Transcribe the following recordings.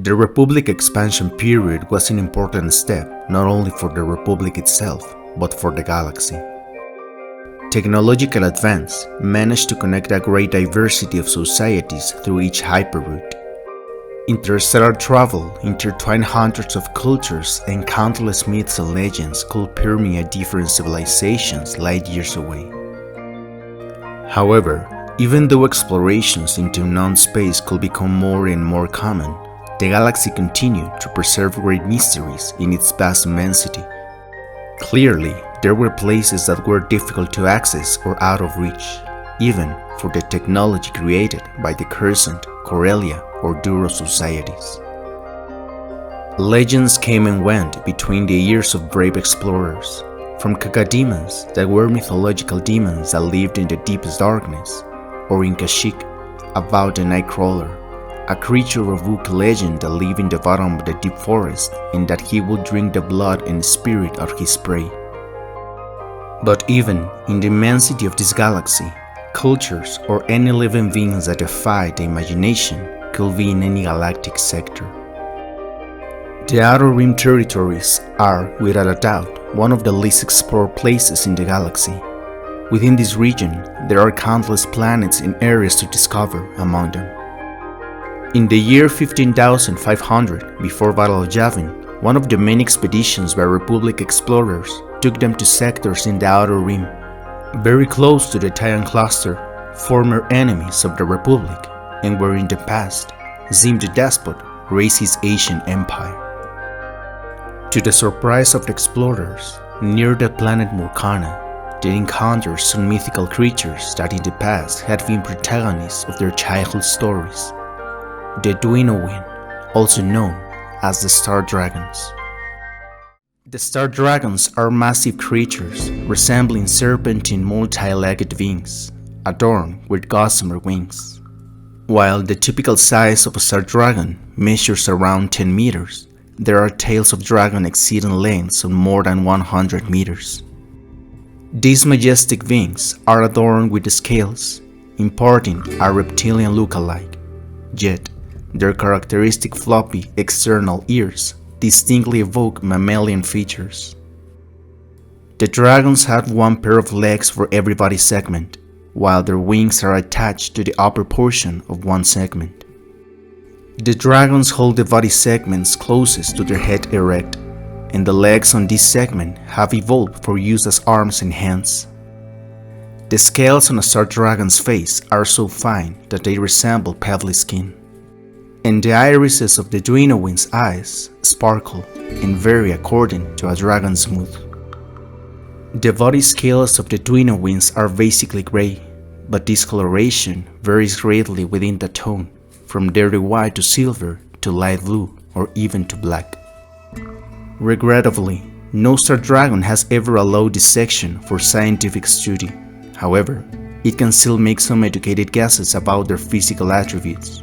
The Republic expansion period was an important step not only for the Republic itself, but for the galaxy. Technological advance managed to connect a great diversity of societies through each hyperroute. Interstellar travel intertwined hundreds of cultures, and countless myths and legends could permeate different civilizations light years away. However, even though explorations into unknown space could become more and more common, the galaxy continued to preserve great mysteries in its vast immensity. Clearly, there were places that were difficult to access or out of reach, even for the technology created by the Coruscant, Corellia, or Duro societies. Legends came and went between the years of brave explorers, from cacodemons that were mythological demons that lived in the deepest darkness, or in Kashyyyk, about the Nightcrawler, a creature of Wookiee legend that lived in the bottom of the deep forest and that he would drink the blood and spirit of his prey. But even in the immensity of this galaxy, cultures or any living beings that defy the imagination could be in any galactic sector. The Outer Rim territories are, without a doubt, one of the least explored places in the galaxy. Within this region, there are countless planets and areas to discover among them. In the year 15,500, before Battle of Yavin, one of the main expeditions by Republic explorers took them to sectors in the Outer Rim, very close to the Titan Cluster, former enemies of the Republic, and where in the past, Zim the Despot raised his ancient empire. To the surprise of the explorers, near the planet Murkana, they encountered some mythical creatures that in the past had been protagonists of their childhood stories. The Duinuogwuin, also known as the Star Dragons. The Star Dragons are massive creatures resembling serpentine multi-legged beings, adorned with gossamer wings. While the typical size of a Star Dragon measures around 10 meters, there are tails of dragon exceeding lengths of more than 100 meters. These majestic wings are adorned with scales, imparting a reptilian look-alike, yet their characteristic floppy external ears distinctly evoke mammalian features. The dragons have one pair of legs for every body segment, while their wings are attached to the upper portion of one segment. The dragons hold the body segments closest to their head erect, and the legs on this segment have evolved for use as arms and hands. The scales on a Star Dragon's face are so fine that they resemble pebbly skin, and the irises of the Duinuogwuin's eyes sparkle and vary according to a dragon's mood. The body scales of the Duinuogwuins are basically gray, but this coloration varies greatly within the tone, from dirty white to silver to light blue or even to black. Regrettably, no Star Dragon has ever allowed dissection for scientific study. However, it can still make some educated guesses about their physical attributes.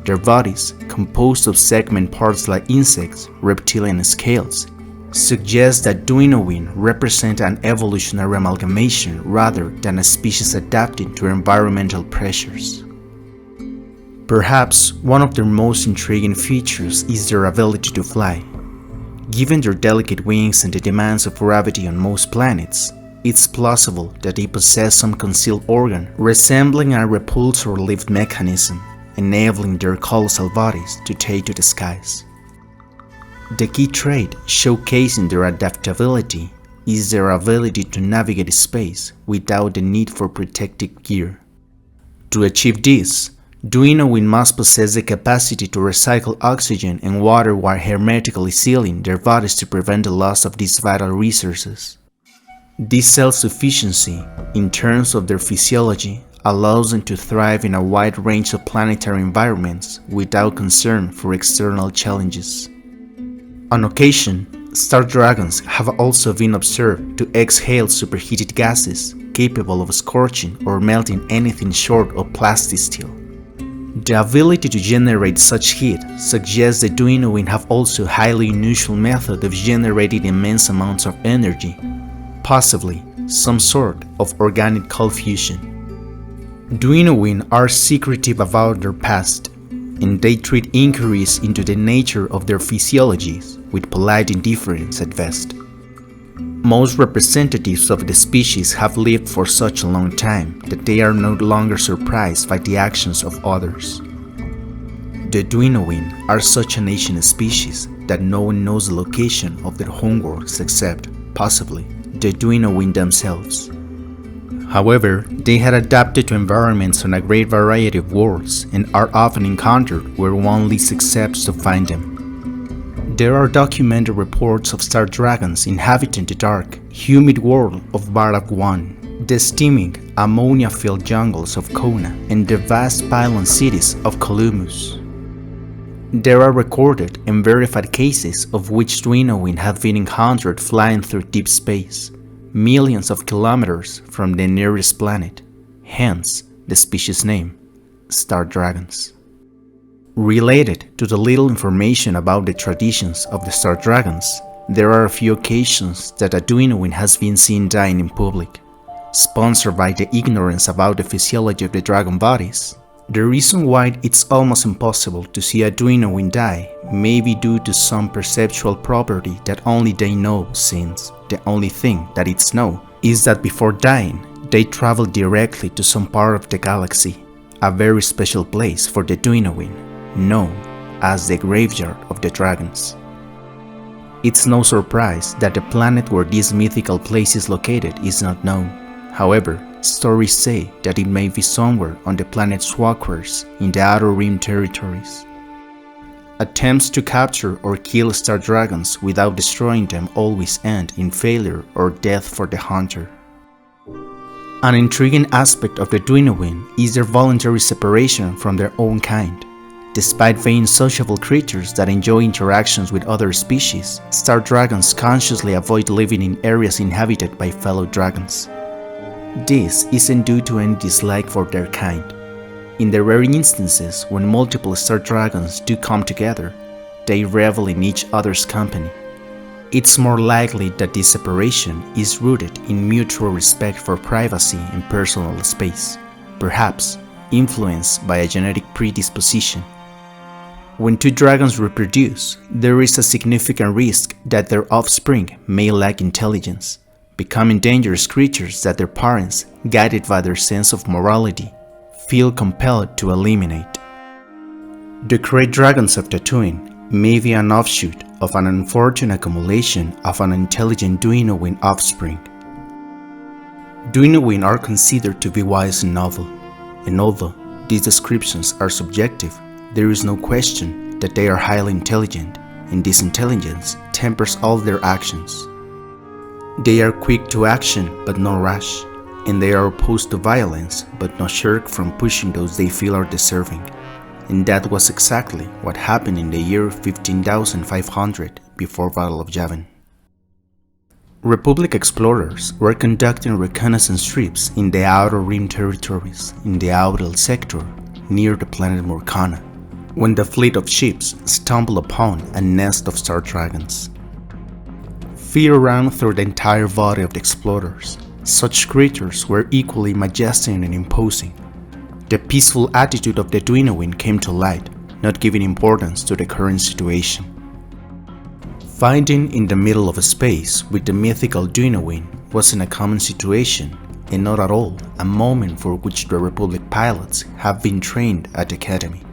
Their bodies, composed of segment parts like insects, reptilian scales, suggest that Duinuogwuin represent an evolutionary amalgamation rather than a species adapting to environmental pressures. Perhaps one of their most intriguing features is their ability to fly. Given their delicate wings and the demands of gravity on most planets, it's plausible that they possess some concealed organ resembling a repulsor lift mechanism, enabling their colossal bodies to take to the skies. The key trait showcasing their adaptability is their ability to navigate space without the need for protective gear. To achieve this, Duinuogwuin must possess the capacity to recycle oxygen and water while hermetically sealing their bodies to prevent the loss of these vital resources. This self-sufficiency, in terms of their physiology, allows them to thrive in a wide range of planetary environments without concern for external challenges. On occasion, Star Dragons have also been observed to exhale superheated gases capable of scorching or melting anything short of plastisteel. The ability to generate such heat suggests that Duinuogwuin have also a highly unusual method of generating immense amounts of energy, possibly some sort of organic cold fusion. Duinuogwuin are secretive about their past. and they treat inquiries into the nature of their physiologies with polite indifference at best. Most representatives of the species have lived for such a long time that they are no longer surprised by the actions of others. The Duinuogwuin are such an ancient species that no one knows the location of their homeworlds except, possibly, the Duinuogwuin themselves. However, they had adapted to environments on a great variety of worlds and are often encountered where one least expects to find them. There are documented reports of star dragons inhabiting the dark, humid world of Borz'Mat'oh, the steaming, ammonia-filled jungles of Kona, and the vast pylon cities of Columbus. There are recorded and verified cases of which Duinuogwuin have been encountered flying through deep space, millions of kilometers from the nearest planet, hence the species name, star dragons. Related to the little information about the traditions of the star dragons, there are a few occasions that a Duinuogwuin has been seen dying in public, sponsored by the ignorance about the physiology of the dragon bodies. The reason why it's almost impossible to see a Duinuogwuin die may be due to some perceptual property that only they know, since the only thing that it's know is that before dying, they travel directly to some part of the galaxy, a very special place for the Duinuogwuin, known as the Graveyard of the Dragons. It's no surprise that the planet where this mythical place is located is not known. However, stories say that it may be somewhere on the planet Swaquars in the Outer Rim territories. Attempts to capture or kill star dragons without destroying them always end in failure or death for the hunter. An intriguing aspect of the Duinuogwuin is their voluntary separation from their own kind. Despite being sociable creatures that enjoy interactions with other species, star dragons consciously avoid living in areas inhabited by fellow dragons. This isn't due to any dislike for their kind. In the rare instances when multiple star dragons do come together, they revel in each other's company. It's more likely that this separation is rooted in mutual respect for privacy and personal space, perhaps influenced by a genetic predisposition. When two dragons reproduce, there is a significant risk that their offspring may lack intelligence, becoming dangerous creatures that their parents, guided by their sense of morality, feel compelled to eliminate. The great dragons of Tatooine may be an offshoot of an unfortunate accumulation of an intelligent Duinuogwuin offspring. Duinuogwuin are considered to be wise and noble, and although these descriptions are subjective, there is no question that they are highly intelligent, and this intelligence tempers all their actions. They are quick to action but not rash, and they are opposed to violence but not shirk from pushing those they feel are deserving. And that was exactly what happened in the year 15,500 before Battle of Yavin. Republic explorers were conducting reconnaissance trips in the Outer Rim territories in the Outer sector near the planet Morcana, when the fleet of ships stumbled upon a nest of star dragons. Fear ran through the entire body of the explorers. Such creatures were equally majestic and imposing. The peaceful attitude of the Duinuogwuin came to light, not giving importance to the current situation. Finding in the middle of a space with the mythical Duinuogwuin wasn't a common situation, and not at all a moment for which the Republic pilots have been trained at the Academy.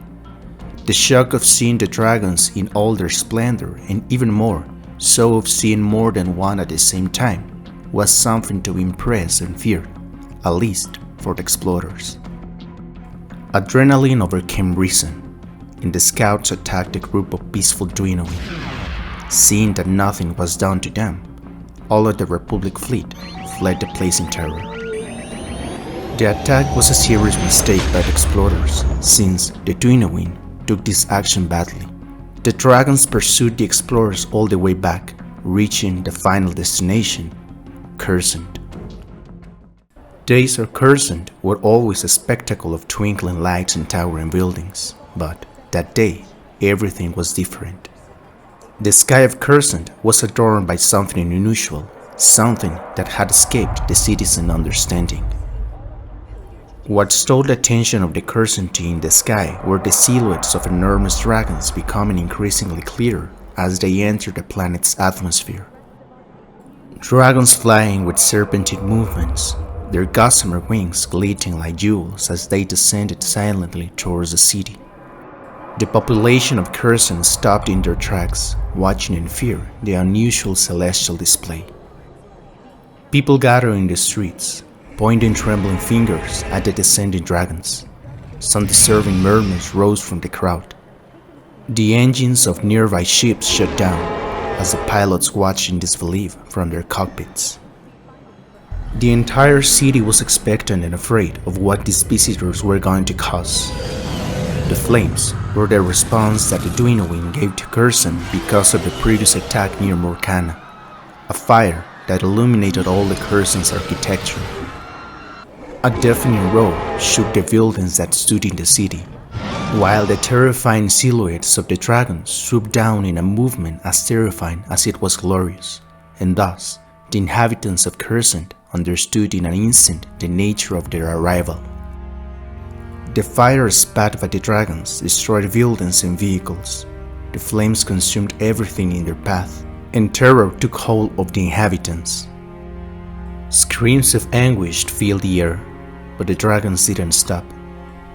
The shock of seeing the dragons in all their splendor, and even more so of seeing more than one at the same time, was something to impress and fear, at least for the explorers. Adrenaline overcame reason, and the scouts attacked a group of peaceful Duinuogwuin. Seeing that nothing was done to them, all of the Republic fleet fled the place in terror. The attack was a serious mistake by the explorers, since the Duinuogwuin took this action badly. The dragons pursued the explorers all the way back, reaching the final destination, Coruscant. Days of Coruscant were always a spectacle of twinkling lights and towering buildings, but that day, everything was different. The sky of Coruscant was adorned by something unusual, something that had escaped the citizen understanding. What stole the attention of the Coruscant in the sky were the silhouettes of enormous dragons becoming increasingly clearer as they entered the planet's atmosphere. Dragons flying with serpentine movements, their gossamer wings glittering like jewels as they descended silently towards the city. The population of Coruscant stopped in their tracks, watching in fear the unusual celestial display. People gathered in the streets, pointing trembling fingers at the descending dragons. Some disturbing murmurs rose from the crowd. The engines of nearby ships shut down as the pilots watched in disbelief from their cockpits. The entire city was expectant and afraid of what these visitors were going to cause. The flames were the response that the Duinuogwuin gave to Coruscant because of the previous attack near Morcana, a fire that illuminated all the Coruscant's architecture. A deafening roar shook the buildings that stood in the city, while the terrifying silhouettes of the dragons swooped down in a movement as terrifying as it was glorious, and thus the inhabitants of Coruscant understood in an instant the nature of their arrival. The fire spat by the dragons destroyed buildings and vehicles. The flames consumed everything in their path, and terror took hold of the inhabitants. Screams of anguish filled the air, but the dragons didn't stop.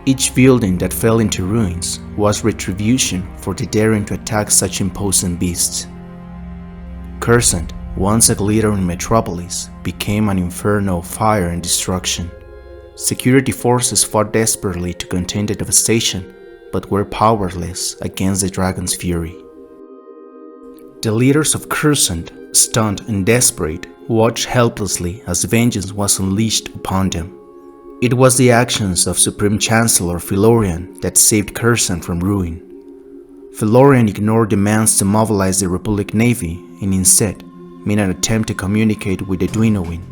Each building that fell into ruins was retribution for the daring to attack such imposing beasts. Coruscant, once a glittering metropolis, became an inferno of fire and destruction. Security forces fought desperately to contain the devastation, but were powerless against the dragon's fury. The leaders of Coruscant, stunned and desperate, watched helplessly as vengeance was unleashed upon them. It was the actions of Supreme Chancellor Fillorean that saved Coruscant from ruin. Fillorean ignored demands to mobilize the Republic Navy and instead made an attempt to communicate with the Duinuogwuin,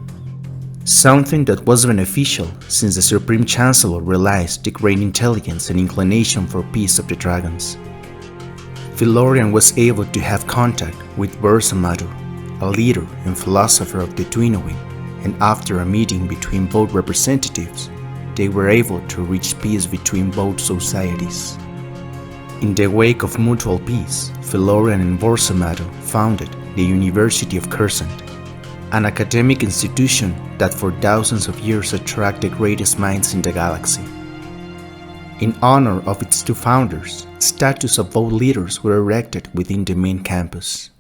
something that was beneficial since the Supreme Chancellor realized the great intelligence and inclination for peace of the dragons. Fillorean was able to have contact with Borz'Mat'oh, a leader and philosopher of the Duinuogwuin, and after a meeting between both representatives, they were able to reach peace between both societies. In the wake of mutual peace, Fillorean and Borz'Mat'oh founded the University of Coruscant, an academic institution that for thousands of years attracted the greatest minds in the galaxy. In honor of its two founders, statues of both leaders were erected within the main campus.